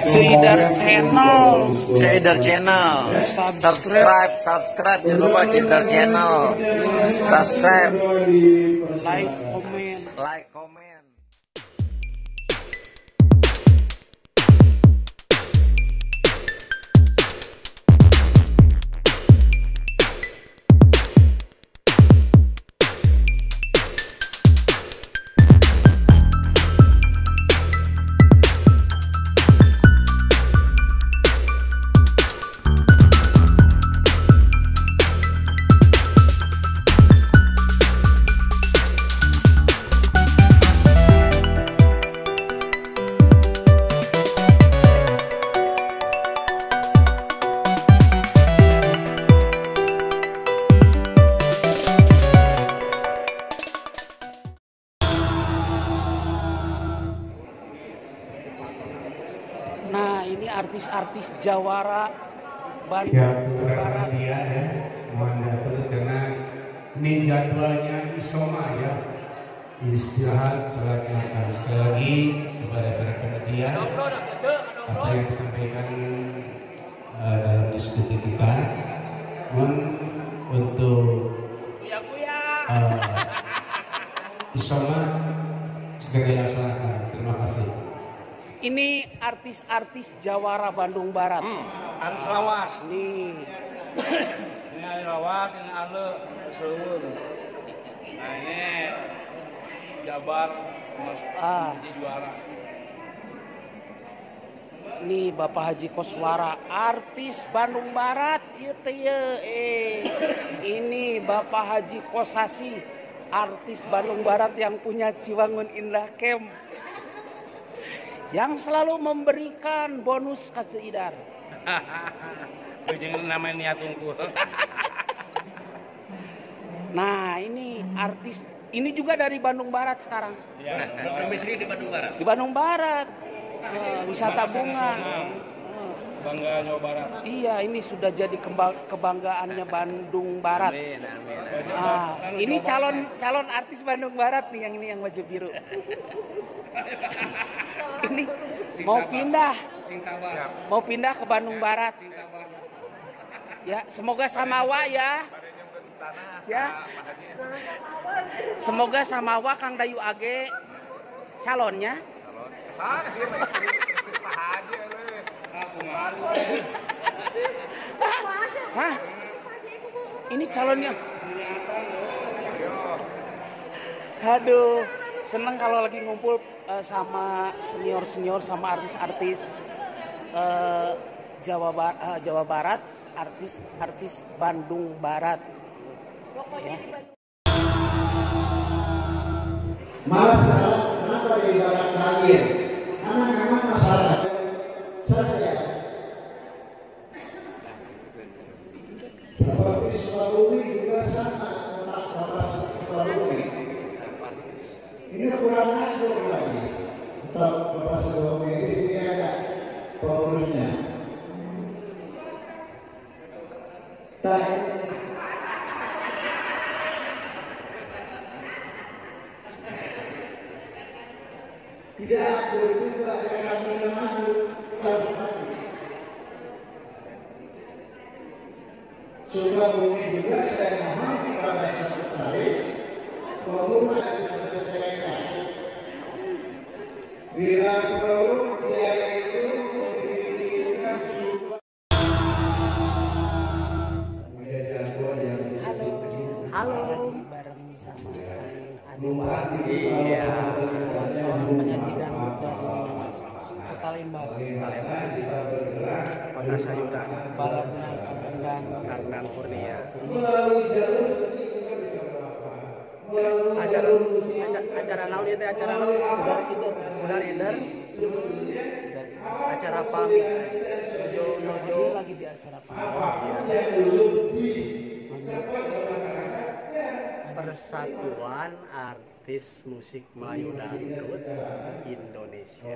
Seidar Channel. Cedar Channel. Subscribe, jangan lupa Cedar Channel. Subscribe, Like, comment. Nah, ini artis-artis Jawara Bandung Barat. Ya, mohon diatur karena ini jadwalnya isoma ya. Istirahat salat makan. Sekali lagi kepada para panitia apa yang disampaikan dalam diskusi kita, mohon untuk isoma segera dilaksanakan. Terima kasih. Ini artis-artis Jawara Bandung Barat. Harus lawas. Nih. Ini ada lawas, ini ada seueur. Nah ini Jabar Mas di juara. Nih Bapak Haji Koswara, artis Bandung Barat. Ieu teh ini Bapak Haji Kosasi, artis Bandung Barat yang punya Ciwangun Indah Camp, yang selalu memberikan bonus ke Seidar. Jangan namanya niat unggul. Nah, ini artis, ini juga dari Bandung Barat sekarang. Ya, domisili di Bandung Barat. Di Bandung Barat, wisata bunga. Bangga Jawa Barat. Iya, ini sudah jadi kebanggaannya Bandung Barat. amin. Ah, ini calon artis Bandung Barat nih, yang ini yang baju biru. Ini mau pindah ke Bandung Barat. Ya, semoga samawa ya. Ya. Semoga samawa Kang Dayu Age calonnya. Hah? Ini calonnya. Aduh, seneng kalau lagi ngumpul sama senior sama artis-artis Jawa Barat, artis Bandung Barat. Ya. Malah sekarang kenapa di Barat banjir? Karena memang masyarakat saya seperti Sukabumi juga sama kota Sukabumi. Ini kurang masuk lagi. Kota Sukabumi ini sini ada pengurusnya. Tidak akur juga yang menemani Sukabumi juga saya mohon kepada sekretaris pengurus diselesaikan. Bila perlu dia itu diberikan Halo. Bareng sama Iya. Seorang penyanyi dangdut dari Kota Lembang. Kota Sayuran. Dan Karnan Kurnia. acara naon itu acara naon udah leader acara apa Nojo lagi di acara apa Persatuan Artis Musik Melayu Dangdut Indonesia.